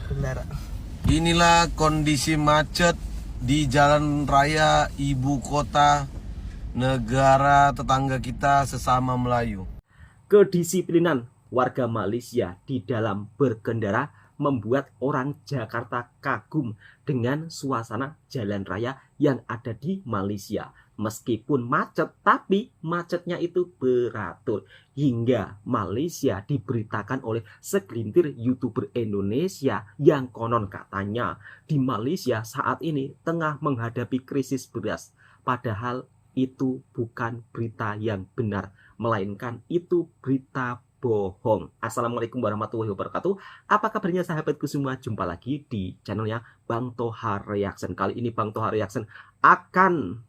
Benar. Inilah kondisi macet di jalan raya ibu kota negara tetangga kita sesama Melayu. Kedisiplinan warga Malaysia di dalam berkendara membuat orang Jakarta kagum dengan suasana jalan raya yang ada di Malaysia. Meskipun macet, tapi macetnya itu beratur. Hingga Malaysia diberitakan oleh segelintir YouTuber Indonesia yang konon katanya di Malaysia saat ini tengah menghadapi krisis beras. Padahal itu bukan berita yang benar, melainkan itu berita bohong. Assalamualaikum warahmatullahi wabarakatuh. Apa kabarnya sahabatku semua? Jumpa lagi di channelnya Bang Toha Reaction. Kali ini Bang Toha Reaction akan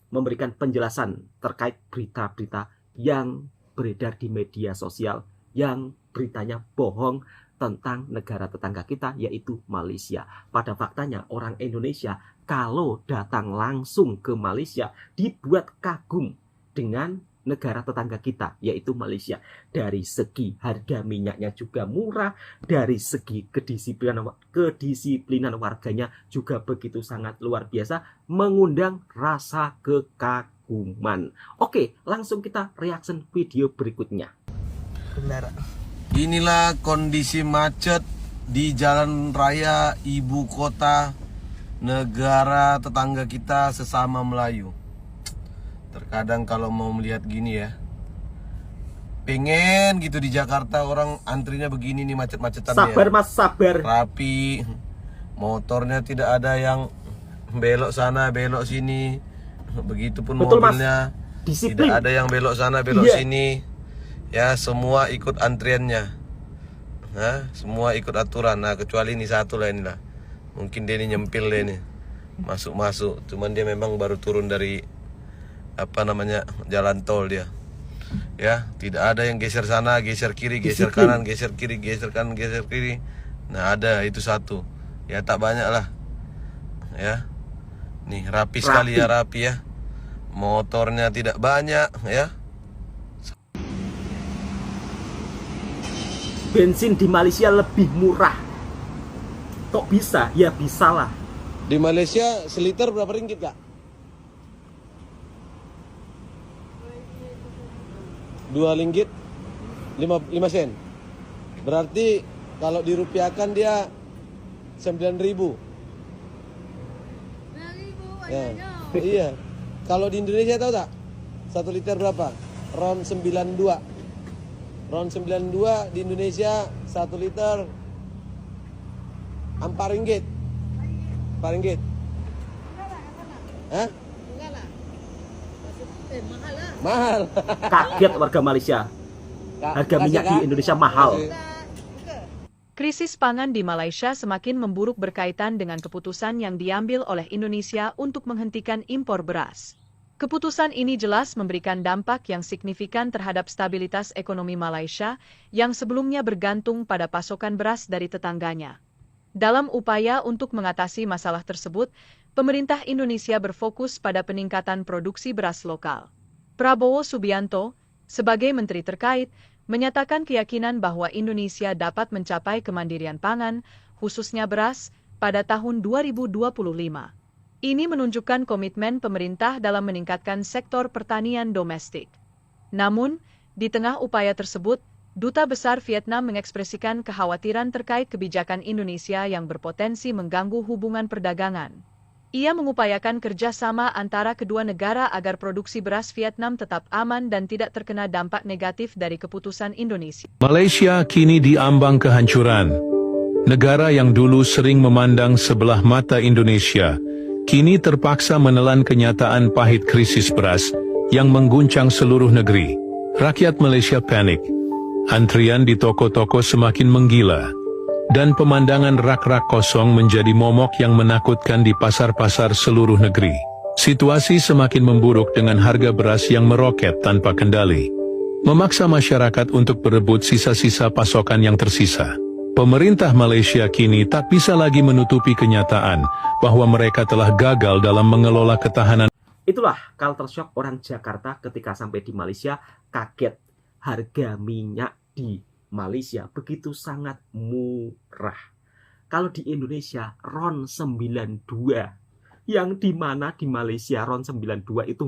memberikan penjelasan terkait berita-berita yang beredar di media sosial yang beritanya bohong tentang negara tetangga kita, yaitu Malaysia. Pada faktanya orang Indonesia kalau datang langsung ke Malaysia dibuat kagum dengan negara tetangga kita, yaitu Malaysia. Dari segi harga minyaknya juga murah, dari segi kedisiplinan warganya juga begitu sangat luar biasa, mengundang rasa kekaguman. Oke, langsung kita reaction video berikutnya. Benar. Inilah kondisi macet di jalan raya ibu kota negara tetangga kita sesama Melayu. Terkadang kalau mau melihat gini ya, pengen gitu di Jakarta orang antrinya begini nih, macet-macetan. Sabar mas, sabar. Rapi, motornya tidak ada yang belok sana belok sini, begitupun Betul, mobilnya disiplin. tidak ada yang belok sana belok sini. Ya, semua ikut antriannya. Nah, semua ikut aturan. Nah, kecuali ini satu lah, inilah. Mungkin dia ini nyempil deh nih. Masuk-masuk. Cuman dia memang baru turun dari jalan tol dia. Ya, tidak ada yang geser sana, geser kiri, geser kanan, geser kiri, geser kanan, geser kiri. Nah, ada itu satu. Ya, tak banyak lah. Ya. Nih, rapi sekali ya, rapi ya. Motornya tidak banyak ya. Bensin di Malaysia lebih murah. Kok bisa? Ya bisalah. Di Malaysia seliter berapa ringgit, Kak? 2 ringgit 5 sen. Berarti kalau dirupiahkan dia 9.000. Ya. Iya. Kalau di Indonesia tahu tak? 1 liter berapa? Ron 92. Ron 92 di Indonesia 1 liter 4 ringgit. 4 ringgit. Hah? Mahal. Kaget warga Malaysia. Harga minyak di Indonesia mahal. Krisis pangan di Malaysia semakin memburuk berkaitan dengan keputusan yang diambil oleh Indonesia untuk menghentikan impor beras. Keputusan ini jelas memberikan dampak yang signifikan terhadap stabilitas ekonomi Malaysia yang sebelumnya bergantung pada pasokan beras dari tetangganya. Dalam upaya untuk mengatasi masalah tersebut, pemerintah Indonesia berfokus pada peningkatan produksi beras lokal. Prabowo Subianto, sebagai menteri terkait, menyatakan keyakinan bahwa Indonesia dapat mencapai kemandirian pangan, khususnya beras, pada tahun 2025. Ini menunjukkan komitmen pemerintah dalam meningkatkan sektor pertanian domestik. Namun, di tengah upaya tersebut, Duta Besar Vietnam mengekspresikan kekhawatiran terkait kebijakan Indonesia yang berpotensi mengganggu hubungan perdagangan. Ia mengupayakan kerjasama antara kedua negara agar produksi beras Vietnam tetap aman dan tidak terkena dampak negatif dari keputusan Indonesia. Malaysia kini diambang kehancuran. Negara yang dulu sering memandang sebelah mata Indonesia, kini terpaksa menelan kenyataan pahit krisis beras yang mengguncang seluruh negeri. Rakyat Malaysia panik. Antrian di toko-toko semakin menggila. Dan pemandangan rak-rak kosong menjadi momok yang menakutkan di pasar-pasar seluruh negeri. Situasi semakin memburuk dengan harga beras yang meroket tanpa kendali, memaksa masyarakat untuk berebut sisa-sisa pasokan yang tersisa. Pemerintah Malaysia kini tak bisa lagi menutupi kenyataan bahwa mereka telah gagal dalam mengelola ketahanan. Itulah culture shock orang Jakarta ketika sampai di Malaysia, kaget harga minyak di Malaysia begitu sangat murah. Kalau di Indonesia RON 92, yang dimana di Malaysia RON 92 itu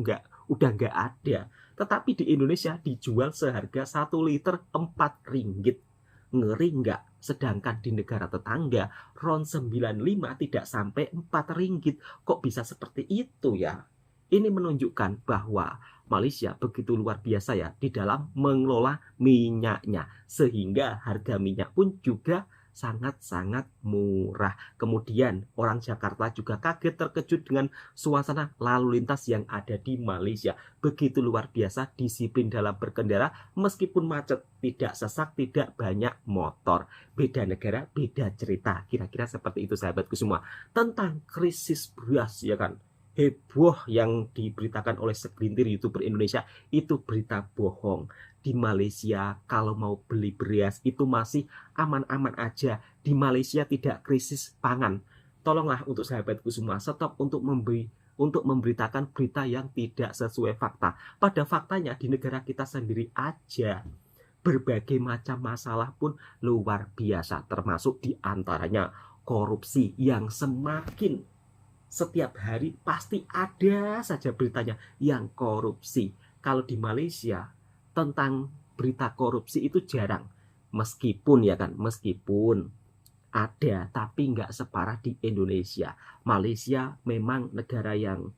udah nggak ada. Tetapi di Indonesia dijual seharga 1 liter 4 ringgit. Ngeri nggak? Sedangkan di negara tetangga RON 95 tidak sampai 4 ringgit. Kok bisa seperti itu ya? Ini menunjukkan bahwa Malaysia begitu luar biasa ya di dalam mengelola minyaknya. Sehingga harga minyak pun juga sangat-sangat murah. Kemudian orang Jakarta juga kaget terkejut dengan suasana lalu lintas yang ada di Malaysia. Begitu luar biasa disiplin dalam berkendara meskipun macet, tidak sesak, tidak banyak motor. Beda negara, beda cerita. Kira-kira seperti itu sahabatku semua. Tentang krisis beras ya kan. Heboh yang diberitakan oleh segelintir YouTuber Indonesia itu berita bohong. Di Malaysia kalau mau beli beras itu masih aman-aman aja. Di Malaysia tidak krisis pangan. Tolonglah untuk sahabatku semua stop untuk memberitakan berita yang tidak sesuai fakta. Pada faktanya di negara kita sendiri aja berbagai macam masalah pun luar biasa, termasuk diantaranya korupsi yang semakin setiap hari pasti ada saja beritanya yang korupsi. Kalau di Malaysia tentang berita korupsi itu jarang. Meskipun ada, tapi nggak separah di Indonesia. Malaysia memang negara yang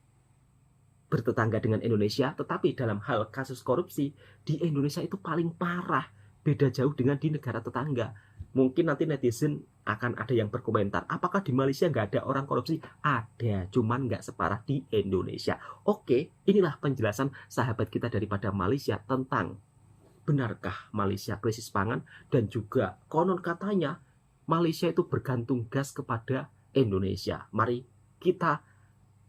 bertetangga dengan Indonesia, tetapi dalam hal kasus korupsi di Indonesia itu paling parah. Beda jauh dengan di negara tetangga. Mungkin nanti netizen akan ada yang berkomentar, apakah di Malaysia nggak ada orang korupsi? Ada, cuman nggak separah di Indonesia. Oke, inilah penjelasan sahabat kita daripada Malaysia tentang benarkah Malaysia krisis pangan, dan juga konon katanya Malaysia itu bergantung gas kepada Indonesia. Mari kita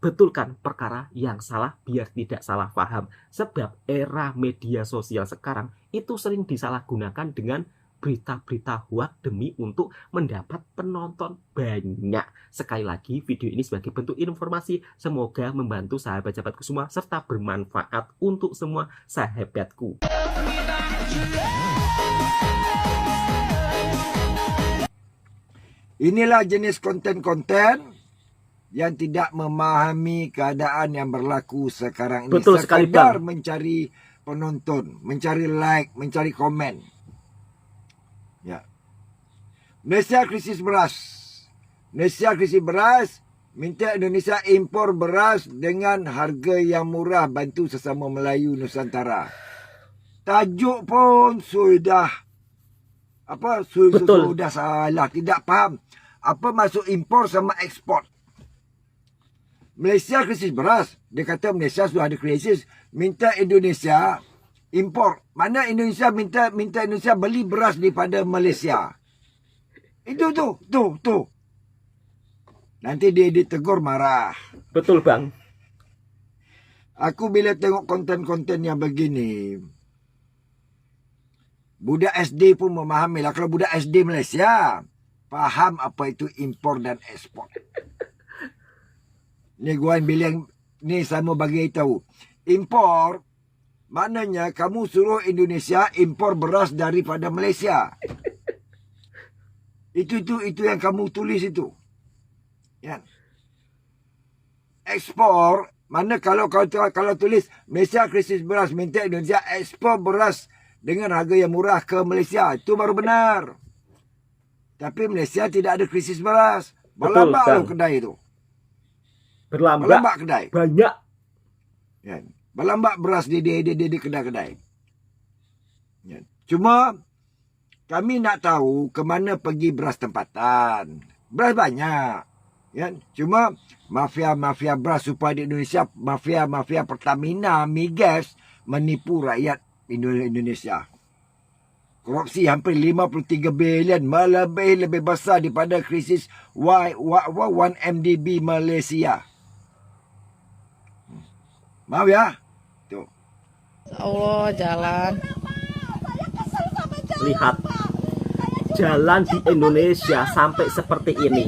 betulkan perkara yang salah biar tidak salah paham. Sebab era media sosial sekarang itu sering disalahgunakan dengan berita-berita hoax demi untuk mendapat penonton banyak. Sekali lagi video ini sebagai bentuk informasi, semoga membantu sahabat-sahabatku semua serta bermanfaat untuk semua sahabatku. Inilah jenis konten-konten yang tidak memahami keadaan yang berlaku sekarang ini. Betul sekali, sekadar Bang. mencari penonton, mencari like, mencari komen. Ya. Malaysia krisis beras. Malaysia krisis beras, minta Indonesia impor beras dengan harga yang murah, bantu sesama Melayu Nusantara. Tajuk pun sudah sudah salah, tidak faham apa maksud impor sama ekspor. Malaysia krisis beras, dia kata Malaysia sudah ada krisis, minta Indonesia impor. Mana Indonesia minta Indonesia beli beras daripada Malaysia. Itu tu. Nanti dia ditegur marah. Betul bang. Aku bila tengok konten-konten yang begini, budak SD pun memahami lah. Kalau budak SD Malaysia faham apa itu impor dan ekspor. Ni Guan bilang, ni saya mau bagi tahu. Impor maknanya kamu suruh Indonesia impor beras daripada Malaysia. Itu yang kamu tulis itu. Ya. Ekspor mana kalau tulis Malaysia krisis beras, minta Indonesia ekspor beras dengan harga yang murah ke Malaysia, itu baru benar. Tapi Malaysia tidak ada krisis beras. Berlambak loh kedai itu. Berlambak kedai. Banyak. Ya. Berlambak beras di kedai-kedai. Ya. Cuma kami nak tahu ke mana pergi beras tempatan. Beras banyak. Ya. Cuma mafia-mafia beras supaya di Indonesia, mafia-mafia Pertamina, Migas menipu rakyat Indonesia. Korupsi hampir 53 bilion, lebih besar daripada krisis 1MDB Malaysia. Maaf ya. Tuh. Allah, jalan. Lihat. Jalan di Indonesia sampai seperti ini.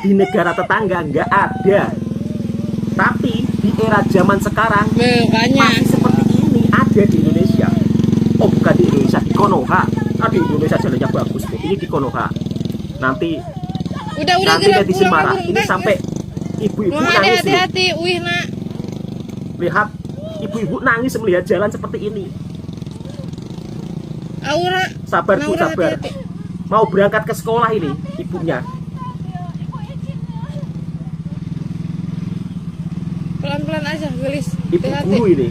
Di negara tetangga nggak ada. Tapi di era zaman sekarang masih seperti ini ada di Indonesia. Oh bukan di Indonesia, di Konoha. Di Indonesia jalannya bagus. Ini di Konoha. Nanti Udah nanti gerak netizen pulang, marah. burung Ini teh. sampai ibu-ibu Mau nangis loh. hati-hati, wih nak. Lihat ibu-ibu nangis melihat jalan seperti ini. Aura. Sabar Bu, Naura, sabar. hati-hati. Mau berangkat ke sekolah ini ibunya. Pelan-pelan aja, gelis. Ibu Hati-hati. guru ini.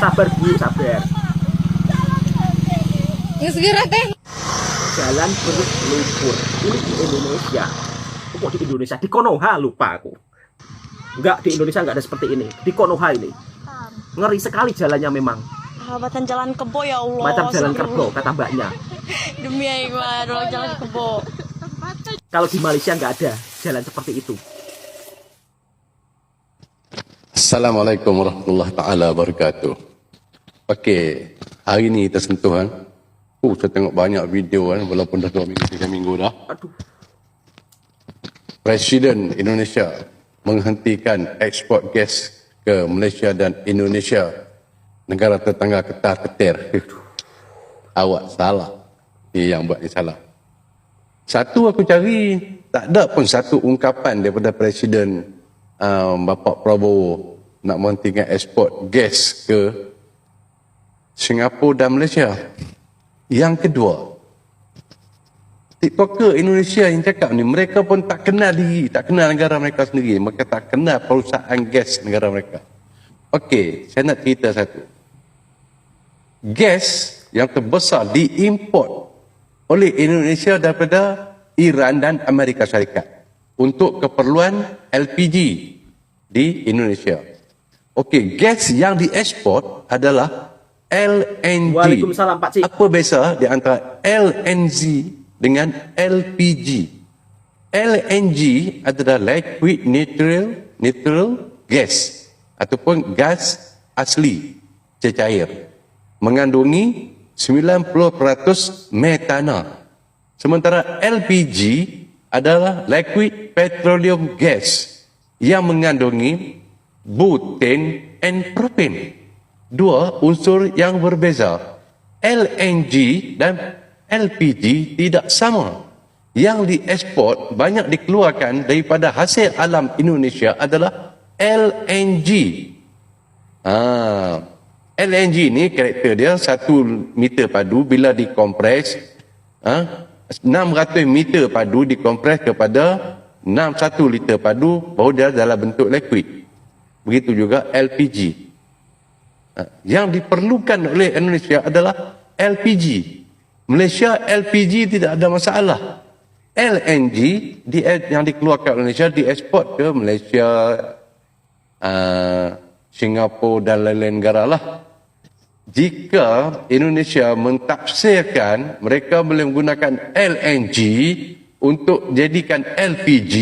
Sabar Bu, sabar. Nggak segera teh. Jalan berlumpur. Ini di Indonesia. Kok di Indonesia? Di Konoha lupa aku. Enggak, di Indonesia enggak ada seperti ini. Di Konoha ini. Ngeri sekali jalannya memang. Sahabatan jalan kebo ya Allah. Macam jalan Astagfirullah. kerbau kata mbaknya. Demi Allah, jalan kebo. Kalau di Malaysia enggak ada jalan seperti itu. Assalamualaikum warahmatullahi taala wabarakatuh. Okey, hari ni kita sentuh kan. Saya tengok banyak video kan, walaupun dah 2 minggu, 3 minggu dah. Aduh, Presiden Indonesia menghentikan ekspor gas ke Malaysia dan Indonesia, negara tetangga ketar-ketir. Awak salah. Dia yang buat ni salah. Satu aku cari, tak ada pun satu ungkapan daripada Presiden Bapak Prabowo nak menghentikan ekspor gas ke Singapura dan Malaysia. Yang kedua, TikToker Indonesia yang cakap ni, mereka pun tak kenal diri, tak kenal negara mereka sendiri. Mereka tak kenal perusahaan gas negara mereka. Okey, saya nak cerita satu. Gas yang terbesar diimport oleh Indonesia daripada Iran dan Amerika Syarikat untuk keperluan LPG di Indonesia. Okey, gas yang diekspor adalah LNG. Waalaikumsalam Pak Cik. Apa beza di antara LNG dengan LPG? LNG adalah liquid natural gas ataupun gas asli cecair, mengandungi 90% metana. Sementara LPG adalah liquid petroleum gas yang mengandungi butane and propane. Dua unsur yang berbeza. LNG dan LPG tidak sama. Yang diekspor banyak dikeluarkan daripada hasil alam Indonesia adalah LNG. LNG ni karakter dia 1 meter padu bila dikompres, 600 meter padu dikompres kepada 61 liter padu, baru dia dalam bentuk liquid. Begitu juga LPG. Yang diperlukan oleh Indonesia adalah LPG. Malaysia LPG tidak ada masalah. LNG yang dikeluarkan oleh Indonesia diekspor ke Malaysia, Singapura dan lain-lain negara lah. Jika Indonesia mentafsirkan mereka boleh menggunakan LNG untuk jadikan LPG,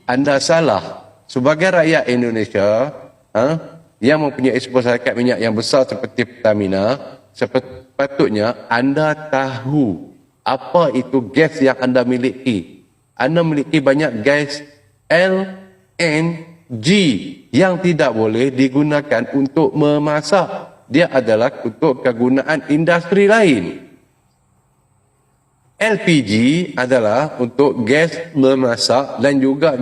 anda salah. Sebagai rakyat Indonesia, yang mempunyai ekspor syarikat minyak yang besar seperti Pertamina, sepatutnya anda tahu apa itu gas yang anda miliki. Anda memiliki banyak gas LNG yang tidak boleh digunakan untuk memasak. Dia adalah untuk kegunaan industri lain. LPG adalah untuk gas memasak dan juga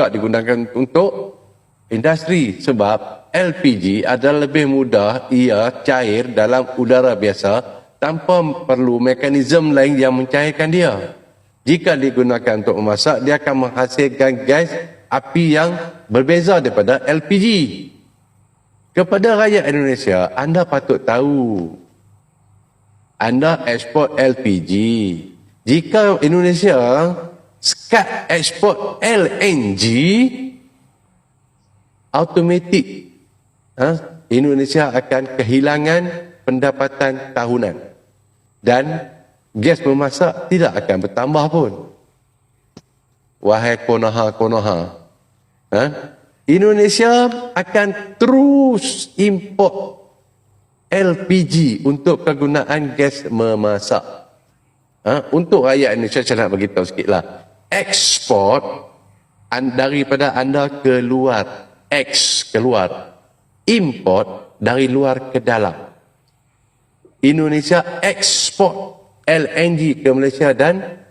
digunakan untuk industri, sebab LPG adalah lebih mudah, ia cair dalam udara biasa tanpa perlu mekanisme lain yang mencairkan dia. Jika digunakan untuk memasak, dia akan menghasilkan gas api yang berbeza daripada LPG. Kepada rakyat Indonesia, anda patut tahu, anda ekspor LPG. Jika Indonesia sekat ekspor LNG, automatik Indonesia akan kehilangan pendapatan tahunan dan gas memasak tidak akan bertambah pun. Wahai Konoha, Indonesia akan terus import LPG untuk kegunaan gas memasak. Untuk rakyat Indonesia, saya nak beritahu sikitlah. Ekspor daripada anda keluar, keluar. Import dari luar ke dalam. Indonesia ekspor LNG ke Malaysia dan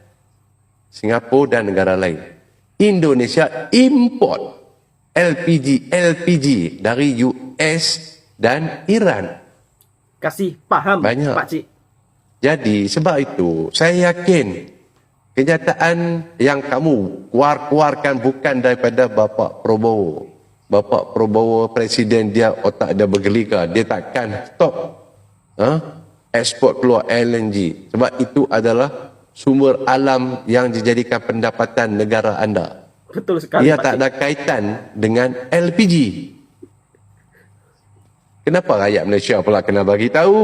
Singapura dan negara lain. Indonesia import LPG dari US dan Iran. Kasih paham, Banyak. Pak Cik. Jadi sebab itu saya yakin kenyataan yang kamu keluarkan bukan daripada Bapak Prabowo. Bapak Prabowo presiden dia otak dia bergelikar, dia takkan stop ekspor keluar LNG. Sebab itu adalah sumber alam yang dijadikan pendapatan negara anda. Betul sekali, Ia Pak tak Cik. ada kaitan dengan LPG. Kenapa rakyat Malaysia pula kena bagi tahu?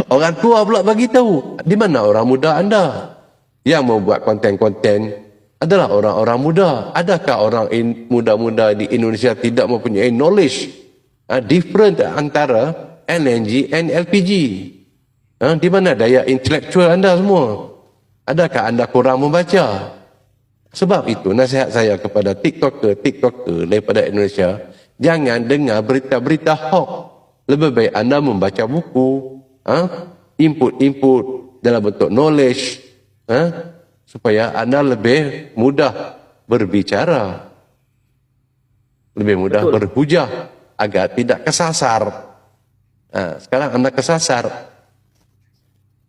Orang tua pula bagi tahu. Di mana orang muda anda? Yang membuat konten-konten adalah orang-orang muda. Adakah orang muda-muda di Indonesia tidak mempunyai knowledge different antara LNG and LPG? Di mana daya intelektual anda semua? Adakah anda kurang membaca? Sebab itu nasihat saya kepada TikToker daripada Indonesia, jangan dengar berita-berita hoax. Lebih baik anda membaca buku, input dalam bentuk knowledge, supaya anda lebih mudah berbicara, lebih mudah Betul. berhujah agar tidak kesasar. Sekarang anda kesasar.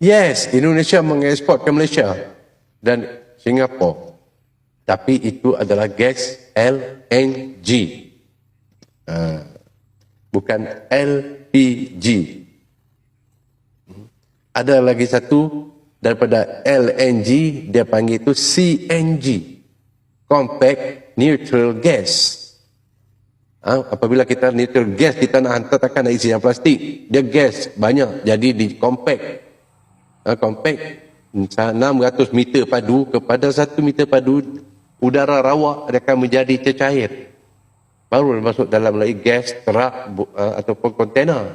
Yes, Indonesia mengekspor ke Malaysia dan Singapura. Tapi itu adalah gas LNG. Bukan LPG. Ada lagi satu daripada LNG, dia panggil itu CNG. Compact Neutral Gas. Apabila kita neutral gas, kita nak hantar takkan nak isi yang plastik. Dia gas banyak, jadi di compact. Compact 600 meter padu kepada 1 meter padu udara rawak dia akan menjadi cecair, baru masuk dalam lagi gas terak ataupun kontena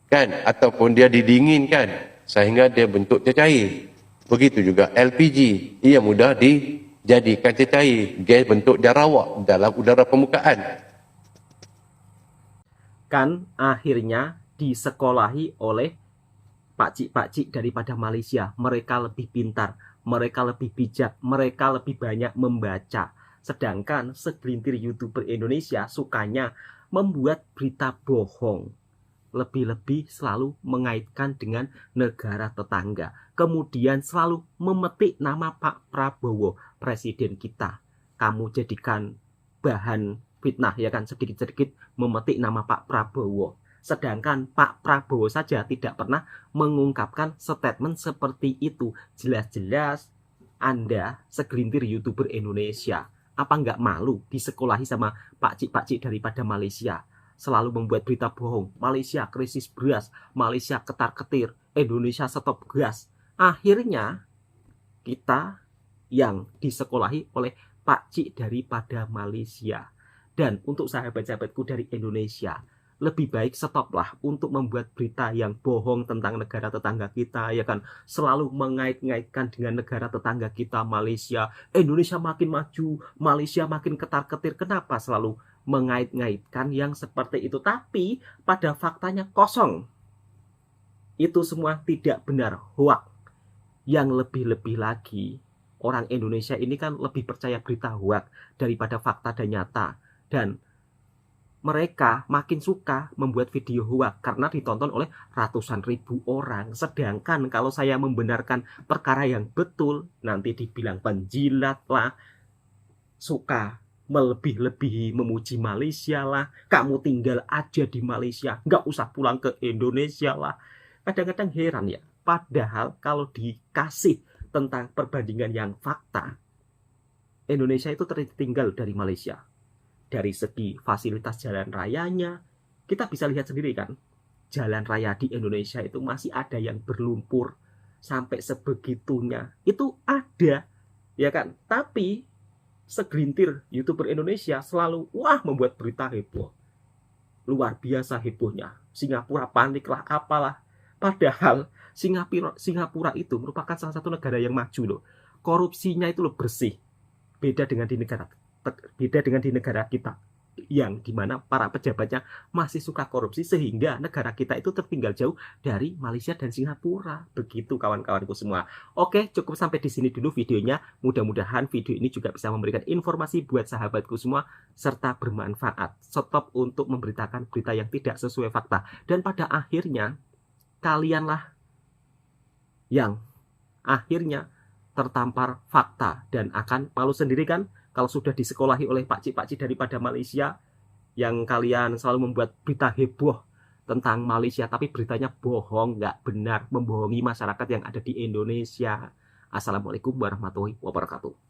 kan, ataupun dia didinginkan sehingga dia bentuk cecair. Begitu juga LPG, ia mudah dijadikan cecair, gas bentuk jarawak dalam udara permukaan. Kan akhirnya disekolahi oleh pakcik-pakcik daripada Malaysia. Mereka lebih pintar, mereka lebih bijak, mereka lebih banyak membaca. Sedangkan segelintir YouTuber Indonesia sukanya membuat berita bohong. Lebih-lebih selalu mengaitkan dengan negara tetangga. Kemudian selalu memetik nama Pak Prabowo, presiden kita. Kamu jadikan bahan fitnah, ya kan, sedikit-sedikit memetik nama Pak Prabowo. Sedangkan Pak Prabowo saja tidak pernah mengungkapkan statement seperti itu. Jelas-jelas Anda segelintir YouTuber Indonesia. Apa nggak malu disekolahi sama pakcik-pakcik daripada Malaysia? Selalu membuat berita bohong. Malaysia krisis beras, Malaysia ketar-ketir, Indonesia stop gas. Akhirnya kita yang disekolahi oleh pakcik daripada Malaysia. Dan untuk sahabat-sahabatku dari Indonesia, lebih baik stoplah untuk membuat berita yang bohong tentang negara tetangga kita, ya kan, selalu mengait-ngaitkan dengan negara tetangga kita Malaysia. Indonesia makin maju, Malaysia makin ketar-ketir. Kenapa selalu mengait-ngaitkan yang seperti itu? Tapi pada faktanya kosong. Itu semua tidak benar, hoax. Yang lebih-lebih lagi, orang Indonesia ini kan lebih percaya berita hoax daripada fakta dan nyata. Dan mereka makin suka membuat video hoax karena ditonton oleh ratusan ribu orang. Sedangkan kalau saya membenarkan perkara yang betul, nanti dibilang penjilat lah, suka melebih-lebihi memuji Malaysia lah, kamu tinggal aja di Malaysia, nggak usah pulang ke Indonesia lah. Kadang-kadang heran ya, padahal kalau dikasih tentang perbandingan yang fakta, Indonesia itu tertinggal dari Malaysia. Dari segi fasilitas jalan rayanya, kita bisa lihat sendiri kan, jalan raya di Indonesia itu masih ada yang berlumpur sampai sebegitunya. Itu ada, ya kan? Tapi segelintir YouTuber Indonesia selalu membuat berita heboh. Luar biasa hebohnya. Singapura panik lah, apalah. Padahal Singapura itu merupakan salah satu negara yang maju loh. Korupsinya itu loh bersih. Beda dengan di negara kita yang dimana para pejabatnya masih suka korupsi sehingga negara kita itu tertinggal jauh dari Malaysia dan Singapura. Begitu kawan-kawanku semua. Oke, cukup sampai di sini dulu videonya. Mudah-mudahan video ini juga bisa memberikan informasi buat sahabatku semua serta bermanfaat. Stop untuk memberitakan berita yang tidak sesuai fakta. Dan pada akhirnya kalianlah yang akhirnya tertampar fakta dan akan malu sendiri kan kalau sudah disekolahi oleh pakcik-pakcik daripada Malaysia yang kalian selalu membuat berita heboh tentang Malaysia tapi beritanya bohong, nggak benar, membohongi masyarakat yang ada di Indonesia. Assalamualaikum warahmatullahi wabarakatuh.